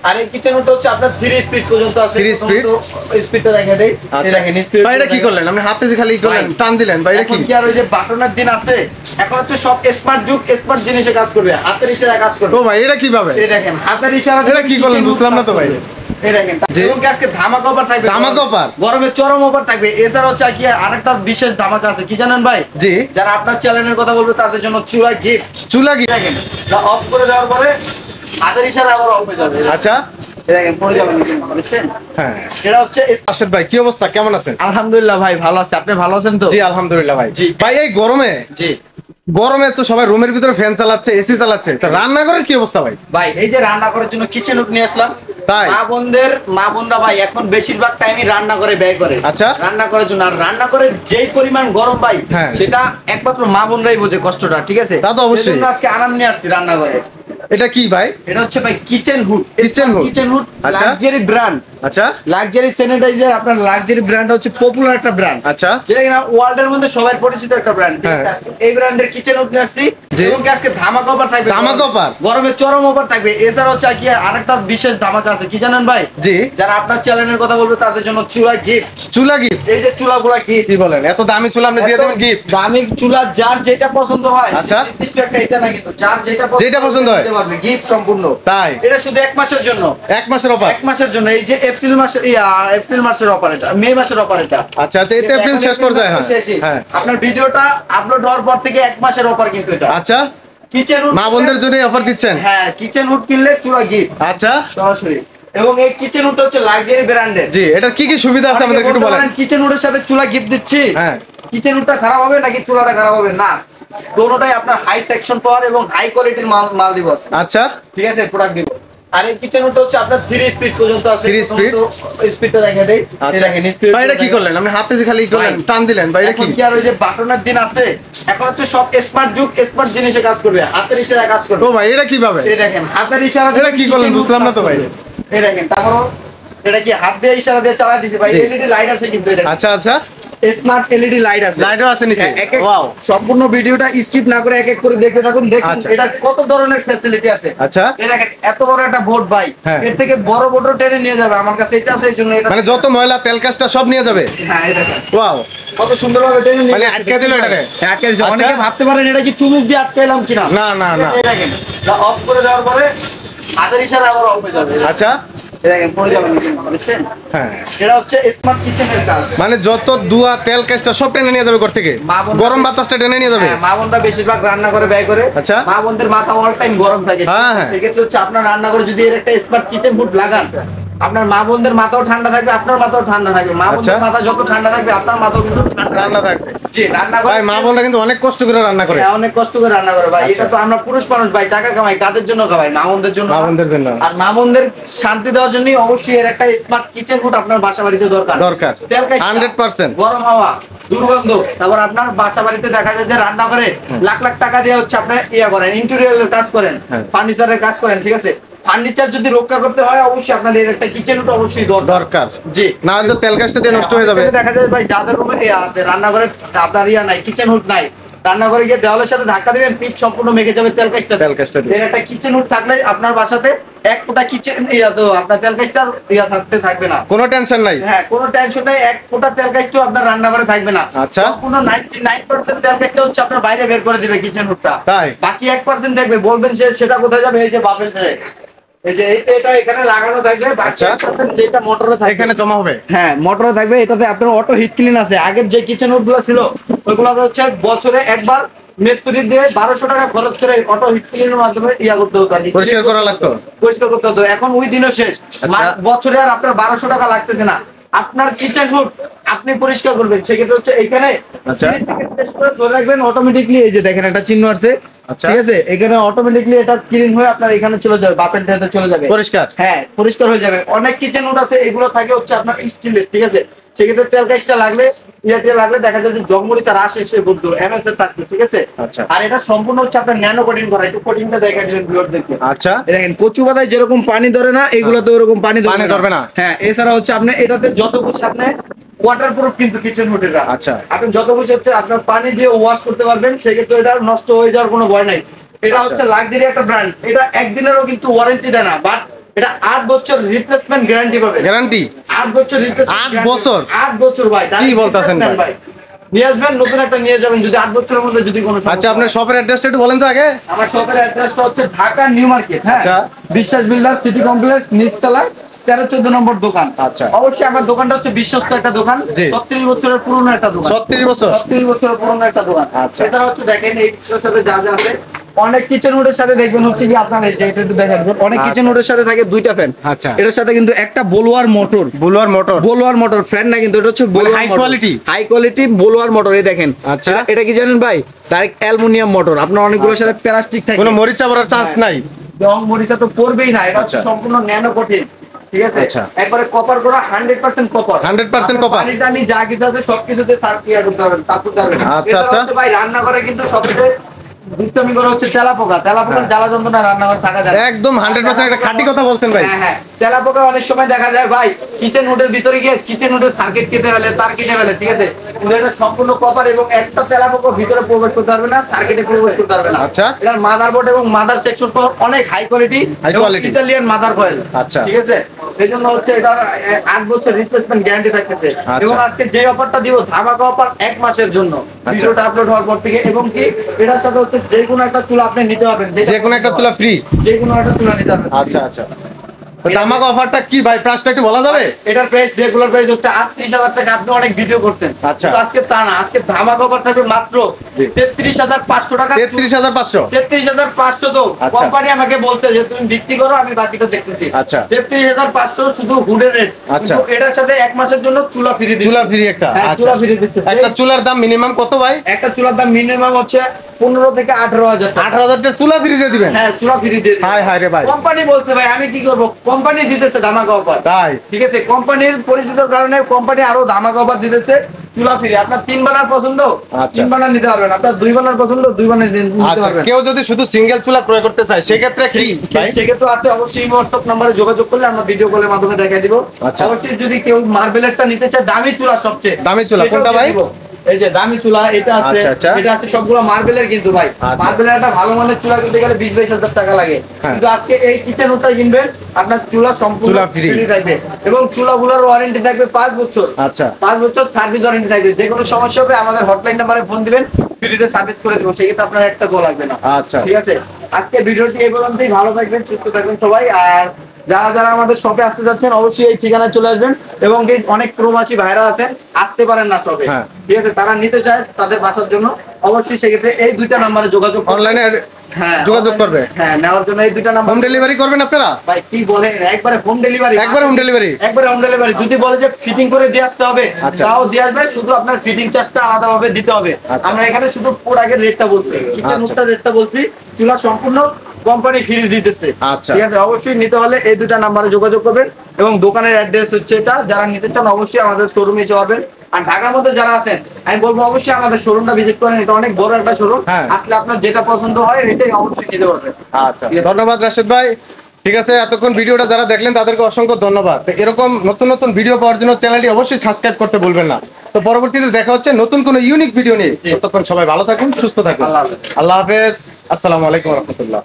আর এই কিচেনটা হচ্ছে আপনার 3 স্পিড পর্যন্ত আছে। 3 স্পিড স্পিডটা দেখা দেই। আচ্ছা ভাই এটা কি করলেন আপনি হাতে যে খালি করলেন টান দিলেন ভাই এটা কি আর ওই যে বাটনের দিন আছে এখন হচ্ছে সব স্মার্ট যুগ স্মার্ট জিনিসে কাজ করবে হাতের ইশারায় কাজ করবে। ও ভাই এটা কিভাবে এই দেখেন হাতের ইশারা এটা কি করলেন বুঝলাম না তো ভাই। এই দেখেন এবং আজকে ধামাকা অফার থাকবে। ধামাকা অফার গরমে চরম অফার থাকবে। এছাড়াও হচ্ছে কি আরেকটা বিশেষ ধামাকা আছে কি জানেন ভাই? জি যারা আপনার চ্যানেলের কথা বলবে তাদের জন্য চুলা গিফট। চুলা গিফট দেখেন অফ করে দেওয়ার পরে হাতের ইশারায় আবার অফ হয়ে যাবে। আচ্ছা দেখেন পড়ে যাবেন বুঝছেন? হ্যাঁ এটা হচ্ছে আশাদ ভাই কি অবস্থা কেমন আছেন? আলহামদুলিল্লাহ ভাই ভালো আছে। আপনি ভালো আছেন তো? জি আলহামদুলিল্লাহ ভাই। জি ভাই এই গরমে জি গরমে তো সবাই রুমের ভিতরে ফ্যান চালাচ্ছে এসি চালাচ্ছে তা রান্নাঘরের কি অবস্থা ভাই? ভাই এই যে রান্না করার জন্য কিচেন উট নিয়ে আসলাম। তাই মা বোনরা ভাই এখন বেশিরভাগ টাইমই রান্না করে ব্যয় করে। আচ্ছা রান্না করার জন্য আর রান্না করে যেই পরিমাণ গরম ভাই সেটা একমাত্র মা বোনরাই বোঝে কষ্টটা। ঠিক আছে তা তো অবশ্যই আজকে আরাম নিয়ে আসছি রান্না করে। এটা কি ভাই? এটা হচ্ছে ভাই kitchen hood. Kitchen hood luxury brand. আচ্ছা লাক্সারি স্যানিটাইজার আপনার লাক্সারি ব্র্যান্ড হচ্ছে পপুলার একটা ব্র্যান্ড। আচ্ছা যেটা কিনা ওয়ার্ল্ড এর মধ্যে সবাই পরিচিত একটা ব্র্যান্ড। এই ব্র্যান্ডের কিচেন হুড নিয়ে আসছি এবং আজকে ধামাকা অফার থাকবে। ধামাকা অফার গরমে চরম অফার থাকবে। এছাড়াও হচ্ছে কি আরেকটা বিশেষ ধামাকা আছে কি জানেন ভাই? জি যারা আপনার চ্যানেলের কথা বলবে তাদের জন্য চুলা গিফট। চুলা গিফট এই যে চুলাগুলা গিফট। কি বলেন এত দামি চুলা আপনি দিয়ে দেবেন গিফট? দামি চুলা যার যেটা পছন্দ হয়। আচ্ছা নির্দিষ্ট একটা এটা না কিন্তু যার যেটা পছন্দ হয় দিতে পারবে গিফট সম্পূর্ণ। তাই এটা শুধু এক মাসের জন্য। এক মাসের অফার? এক মাসের জন্য। এই যে এপ্রিল মাসের অফার এটা মে মাসের অফার এটা। আচ্ছা আচ্ছা এটা এপ্রিল শেষ পর্যায়ে। হ্যাঁ আপনার ভিডিওটা আপলোড হওয়ার পর থেকে এক মাসের অফার কিন্তু এটা। আচ্ছা কিচেন হুড মা বোনদের জন্য অফার দিচ্ছেন? হ্যাঁ কিচেন হুড কিনলে চুলা গিফট। আচ্ছা সরাসরি। এবং এই কিচেন হুডটা হচ্ছে লাক্সারি ব্র্যান্ডের। জি এটা কি কি সুবিধা আছে আমাদের একটু বলেন। কিচেন হুডের সাথে চুলা গিফট দিচ্ছি। হ্যাঁ কিচেন হুডটা খারাপ হবে নাকি চুলাটা খারাপ হবে? না দুটোটাই আপনার হাই সেকশন পাওয়ার এবং হাই কোয়ালিটির মাল দিব। আচ্ছা ঠিক আছে প্রোডাক্ট দিব। আর এই কিচেন হুডটা হচ্ছে আপনার 3 স্পিড পর্যন্ত আছে। 3 স্পিড স্পিডটা দেখা দেই। আচ্ছা ভাই এটা কি করলেন আপনি হাতে যে খালি করলেন টান দিলেন ভাই এটা কি? কি আর ওই যে বাটনের দিন আছে এখন হচ্ছে সব স্মার্ট যুগ স্মার্ট জিনিসে কাজ করবে হাতের ইশারায় কাজ করবে। ও ভাই এটা কিভাবে? এই দেখেন হাতের ইশারা এটা কি করলেন বুঝলাম না তো ভাই। এই দেখেন তারপর এটা কি হাত দিয়ে ইশারা দিয়ে চালা দিছে ভাই। এলইডি লাইট আছে কিন্তু এই দেখেন। আচ্ছা আচ্ছা স্মার্ট এলইডি লাইট আছে। লাইটও আছে নিচে। ওয়াও সম্পূর্ণ ভিডিওটা স্কিপ না করে এক এক করে দেখতে থাকুন। দেখুন এটা কত ধরনের ফ্যাসিলিটি আছে। আচ্ছা এই দেখেন এত বড় একটা বোর্ড ভাই এর থেকে বড় বোর্ড টেনে নিয়ে যাবে। আমার কাছে এটা আছে এইজন্য এটা মানে যত ময়লা তেল কাজটা সব নিয়ে যাবে। হ্যাঁ এই দেখেন ওয়াও কত সুন্দরভাবে টেনে নিয়ে মানে আটকে দিল এটারে। আটকে দিছে। অনেকে ভাবতে পারেন এটা কি চুমুক দিয়ে আটকাইলাম কিনা। না না না এই দেখেন অফ করে দেওয়ার পরে হাতের ইশারায় আবার অফ হয়ে যাবে। আচ্ছা দেখেন পড়ে যাবেন বুঝছেন? হ্যাঁ এটা হচ্ছে স্মার্ট কিচেনের কাজ। মানে যত ধোয়া তেল কাজটা সব টেনে নিয়ে যাবে ঘর থেকে গরম বাতাসটা টেনে নিয়ে যাবে। মা বোনরা বেশিরভাগ রান্না করে ব্যয় করে। আচ্ছা মা বোনদের মাথা অল টাইম গরম থাকে। সেক্ষেত্রে হচ্ছে আপনার রান্না করে যদি এর একটা স্মার্ট কিচেন হুড লাগান আপনার মা বোনদের মাথাও ঠান্ডা থাকবে আপনার মাথাও ঠান্ডা থাকবে। মা বোনদের মাথা যত ঠান্ডা থাকবে আপনার মাথাও কিন্তু ঠান্ডা থাকবে। জি রান্না করে ভাই মা বোনরা কিন্তু অনেক কষ্ট করে রান্না করে। অনেক কষ্ট করে রান্না করে ভাই। এটা তো আমরা পুরুষ মানুষ ভাই টাকা কামাই কাদের জন্য কামাই? মা বোনদের জন্য। মা বোনদের জন্য। আর মা বোনদের শান্তি দেওয়ার জন্য অবশ্যই এর একটা স্মার্ট কিচেন হুড আপনার বাসা বাড়িতে দরকার। 100% গরম হাওয়া দুর্গন্ধ তারপর আপনার বাসা বাড়িতে দেখা যায় যে রান্না করে লাখ লাখ টাকা দিয়ে হচ্ছে আপনার করেন ইন্টেরিয়রের কাজ করেন ফার্নিচারের কাজ করেন। ঠিক আছে ফার্নিচার যদি রক্ষা করতে হয় অবশ্যই আপনার এর একটা কিচেন হুড অবশ্যই দরকার। জি না হলে তেল কাজটা দিয়ে নষ্ট হয়ে যাবে। দেখা যায় ভাই যাদের রুমে রান্নাঘরে আপনার নাই কিচেন হুড নাই রান্নাঘরে গিয়ে দেওয়ালের সাথে ধাক্কা দিবেন পিচ সম্পূর্ণ মেখে যাবে তেল কাজটা দিয়ে। একটা কিচেন হুড থাকলে আপনার বাসাতে এক ফোঁটা কিচেন তো আপনার তেল কাজটা থাকবে না। কোনো টেনশন নাই। হ্যাঁ কোনো টেনশন নাই। এক ফোঁটা তেল কাজটাও আপনার রান্নাঘরে থাকবে না। আচ্ছা সম্পূর্ণ 99% তেল কাজটা হচ্ছে আপনার বাইরে বের করে দিবে কিচেন হুডটা। তাই বাকি 1% দেখবে বলবেন সেটা কোথায় যাবে? এই যে বাপের ঘরে এই যে এটা এখানে লাগানো থাকবে। বাকি 1% যেটা মোটরে থাকবে এখানে জমা হবে। হ্যাঁ মোটরে থাকবে। এটাতে আপনার অটো হিট ক্লিন আছে। আগের যে কিচেন হুডগুলো ছিল ওইগুলো হচ্ছে বছরে একবার মিস্ত্রি দিয়ে 1200 টাকা খরচ করে অটো হিট ক্লিনের মাধ্যমে করতে হতো পরিষ্কার করা লাগতো পরিষ্কার করতে হতো। এখন ওই দিনও শেষ। বছরে আর আপনার 1200 টাকা লাগতেছে না। আপনার কিচেন হুড আপনি পরিষ্কার করবেন সেক্ষেত্রে হচ্ছে এখানে 30 সেকেন্ড টেস্ট করে ধরে রাখবেন অটোমেটিকলি এই যে দেখেন একটা চিহ্ন আছে। ঠিক আছে এখানে অটোমেটিকলি এটা ক্লিন হয়ে আপনার এখানে চলে যাবে বাপের ড্রেতে চলে যাবে পরিষ্কার। হ্যাঁ পরিষ্কার হয়ে যাবে। অনেক কিচেন হুড আছে এগুলো থাকে হচ্ছে আপনার স্টিলের। ঠিক আছে সেক্ষেত্রে তেল কাজটা লাগলে লাগলে দেখা যায় যে জগমরিচা রাস এসে বলতো এমএস এর থাকবে। ঠিক আছে আর এটা সম্পূর্ণ হচ্ছে আপনার ন্যানো কোটিং করা। একটু কোটিংটা দেখা দিবেন ভিউয়ার দেখতে। আচ্ছা দেখেন কচু পাতায় যেরকম পানি ধরে না এগুলোতে ওরকম পানি ধরবে না। হ্যাঁ এছাড়া হচ্ছে আপনি এটাতে যত কিছু আপনি ওয়াটারপ্রুফ কিন্তু কিচেন হুড এটা। আচ্ছা আপনি যত কিছু হচ্ছে আপনার পানি দিয়ে ওয়াশ করতে পারবেন সেক্ষেত্রে এটা নষ্ট হয়ে যাওয়ার কোনো ভয় নাই। এটা হচ্ছে লাক্সারি একটা ব্র্যান্ড। এটা একদিনেরও কিন্তু ওয়ারেন্টি দেয় না বাট এটা 8 বছর রিপ্লেসমেন্ট গ্যারান্টি পাবে। গ্যারান্টি 8 বছর রিপ্লেসমেন্ট 8 বছর? 8 বছর ভাই। কি বলতাছেন ভাই? নিয়ে আসবেন, নতুন একটা নিয়ে যাবেন যদি 8 বছরের মধ্যে যদি কোনো সমস্যা আচ্ছা, আপনার হয়। শপের অ্যাড্রেসটা একটু বলেন তো আগে। আমার শপের অ্যাড্রেসটা হচ্ছে ঢাকা নিউ মার্কেট, হ্যাঁ, আচ্ছা। বিশ্বাস বিল্ডার সিটি কমপ্লেক্স নিচতলা 13-14 নম্বর দোকান। আচ্ছা। অবশ্যই আমার দোকানটা হচ্ছে বিশ্বস্ত একটা দোকান, জি। 36 বছরের পুরনো একটা দোকান। 36 বছর? 36 বছরের পুরনো একটা দোকান। আচ্ছা। এছাড়া হচ্ছে দেখেন এই সাথে যা যা আছে, অনেক কিচেন উডের সাথে দেখবেন হচ্ছে কি আপনার এই যে এটা একটু দেখেন, অনেক আচ্ছা। কিচেন উডের সাথে থাকে দুইটা ফ্যান। আচ্ছা। এটার সাথে কিন্তু একটা blower motor, blower motor. Blower motor fan না, কিন্তু এটা হচ্ছে blower high motor. quality? High quality blower motor. এই দেখেন, আচ্ছা। এটা কি জানেন ভাই, ডাইরেক্ট অ্যালুমিনিয়াম মোটর। আপনার অনেকগুলোর সাথে প্লাস্টিক থাকে, কোনো মরিচা পড়ার চান্স নাই? রং মরিচা তো পড়বেই না। এটা হচ্ছে আচ্ছা। সম্পূর্ণ ন্যানো কঠিন, ঠিক আছে, আচ্ছা। একবারে কপার করা 100% কপার। 100% আপনার কপার। পানি টানি যা কিছু আছে সবকিছুতে সার্কিট করতে পারবেন, সাপ করতে পারবেন। আচ্ছা, এছাড়া আচ্ছা। হচ্ছে ভাই রান্না করে কিন্তু সবচেয়ে দুষ্টামি করা হচ্ছে তেলাপোকা। তেলাপোকার জ্বালা যন্ত্রণা রান্নাঘরে থাকা যায় না। একদম 100% একটা খাঁটি কথা বলছেন ভাই। হ্যাঁ হ্যাঁ, তেলাপোকা অনেক সময় দেখা যায় ভাই কিচেন উডের ভিতরে গিয়ে কিচেন উডের সার্কিট কেটে ফেলে, তার কেটে ফেলে, ঠিক আছে, কিন্তু এটা সম্পূর্ণ কপার এবং একটা তেলাপোকা ভিতরে প্রবেশ করতে পারবে না, সার্কিটে প্রবেশ করতে পারবে না। আচ্ছা। এটার মাদারবোর্ড এবং মাদার সেকশন অনেক high quality, High quality। Italian mother coil. আচ্ছা। ঠিক আছে, এই জন্য হচ্ছে এটা 8 বছর রিপ্লেসমেন্ট গ্যারান্টি থাকতেছে। আচ্ছা। এবং আজকে যে অফারটা দিব ধামাকা অফার 1 মাসের জন্য, ভিডিওটা আপলোড হওয়ার পর থেকে। এবং কি এটার সাথে হচ্ছে যে কোনো একটা চুলা আপনি নিতে পারবেন, যে কোনো একটা চুলা ফ্রি? যে কোনো একটা চুলা নিতে পারবেন। আচ্ছা আচ্ছা। তো ধামাকা অফারটা কি ভাই, প্রাইসটা একটু বলা যাবে? এটার প্রাইস রেগুলার প্রাইস হচ্ছে 38,000 টাকা। আপনি অনেক ভিডিও করতেন, আচ্ছা। কিন্তু আজকে তা না, আজকে ধামাকা অফার থাকবে মাত্র জি। 33,500 টাকা। 33,500? 33,500 তো আচ্ছা। কোম্পানি আমাকে বলছে যে তুমি বিক্রি করো, আমি বাকিটা দেখতেছি। আচ্ছা। 33,500 শুধু হুডের রেট। আচ্ছা। কিন্তু এটার সাথে 1 মাসের জন্য চুলা ফ্রি দিচ্ছে। চুলা ফ্রি একটা? হ্যাঁ, আচ্ছা। চুলা ফ্রি দিচ্ছে। একটা চুলার দাম মিনিমাম কত ভাই? একটা চুলার দাম মিনিমাম হচ্ছে 15 থেকে 18,000 টাকা। 18,000 টাকা চুলা ফ্রি দিয়ে দিবেন? হ্যাঁ, চুলা ফ্রি দিয়ে দিবে। হায় হায় রে ভাই। কোম্পানি বলছে ভাই, আমি কি করব, কোম্পানি দিতেছে ধামাকা অফার। তাই? ঠিক আছে, কোম্পানির পরিচিতির কারণে কোম্পানি আরো ধামাকা অফার দিতেছে চুলা ফ্রি। আপনার 3 বানার পছন্দ, আচ্ছা। 3 বানার নিতে পারবেন। আপনার 2 বানার পছন্দ, 2 বানার নিতে আচ্ছা, পারবেন। কেউ যদি শুধু সিঙ্গেল চুলা ক্রয় করতে চায় সেক্ষেত্রে কি ভাই? সেক্ষেত্রে আছে, অবশ্যই হোয়াটসঅ্যাপ নাম্বারে যোগাযোগ করলে আমরা ভিডিও কলের মাধ্যমে দেখাই দিব। আচ্ছা। অবশ্যই যদি কেউ মার্বেলেরটা নিতে চায়, দামি চুলা সবচেয়ে দামি চুলা সেটাও কোনটা দিয়ে ভাই? দিব। এই যে দামি চুলা এটা আছে, আচ্ছা, আচ্ছা। এটা আছে, সবগুলো মার্বেলের কিন্তু ভাই। আচ্ছা। মার্বেলের একটা ভালো মানের চুলা কিনতে গেলে 20-22 হাজার টাকা লাগে, হ্যাঁ। কিন্তু আজকে এই কিচেন উডটা কিনবেন, আপনার চুলা সম্পূর্ণ চুলা free। ফ্রি থাকবে এবং চুলাগুলোর ওয়ারেন্টি থাকবে 5 বছর। আচ্ছা। 5 বছর সার্ভিস ওয়ারেন্টি থাকবে। যে কোনো সমস্যা হবে আমাদের হটলাইন নাম্বারে ফোন দিবেন, ফ্রিতে সার্ভিস করে দেবো। সেক্ষেত্রে আপনার একটা গোল লাগবে না। আচ্ছা। ঠিক আছে, আজকে ভিডিওটি এই পর্যন্তই। ভালো থাকবেন, সুস্থ থাকবেন সবাই। আর যারা যারা আমাদের শপে আসতে যাচ্ছেন অবশ্যই এই ঠিকানায় চলে আসবেন। এবং কি অনেক প্রবাসী ভাইরা আছেন আসতে পারেন না শপে, হ্যাঁ। ঠিক আছে, তারা নিতে চায় তাদের বাসার জন্য, অবশ্যই সেক্ষেত্রে এই দুইটা নাম্বারে যোগাযোগ করবেন। অনলাইনে হ্যাঁ, যোগাযোগ করবে? হ্যাঁ, নেওয়ার জন্য এই দুইটা নাম্বার। হোম ডেলিভারি করবেন আপনারা? ভাই কি বলে, একবারে হোম ডেলিভারি। একবারে home delivery? একবারে হোম ডেলিভারি। যদি বলে যে ফিটিং করে দিয়ে আসতে হবে, আচ্ছা। তাও দিয়ে আসবে, শুধু আপনার ফিটিং চার্জটা আলাদাভাবে দিতে হবে। আচ্ছা। আমরা এখানে শুধু প্রোডাক্টের রেটটা বলছি, কিচেন আচ্ছা। উডটার রেটটা বলছি, চুলা সম্পূর্ণ কোম্পানি ফ্রি দিতেছে। আচ্ছা। ঠিক আছে, অবশ্যই নিতে হলে এই দুটা নাম্বারে যোগাযোগ করবেন। এবং দোকানের অ্যাড্রেস হচ্ছে এটা, যারা নিতে চান অবশ্যই আমাদের শোরুমে এসে পাবেন। আর ঢাকার মধ্যে যারা আছেন আমি বলবো অবশ্যই আমাদের শোরুমটা ভিজিট করেন, এটা অনেক বড় একটা শোরুম। হ্যাঁ। আসলে আপনার যেটা পছন্দ হয় এটাই অবশ্যই নিতে পারবেন। আচ্ছা, ধন্যবাদ রাশেদ ভাই। ঠিক আছে, এতক্ষণ ভিডিওটা যারা দেখলেন তাদেরকে অসংখ্য ধন্যবাদ। তো এরকম নতুন নতুন ভিডিও পাওয়ার জন্য চ্যানেলটি অবশ্যই সাবস্ক্রাইব করতে ভুলবেন না। তো পরবর্তীতে দেখা হচ্ছে নতুন কোনো ইউনিক ভিডিও নিয়ে। ততক্ষণ সবাই ভালো থাকুন, সুস্থ থাকুন। আল্লাহ হাফেজ। আল্লাহ হাফেজ। আসসালামু আলাইকুম রহমতুল্লাহ।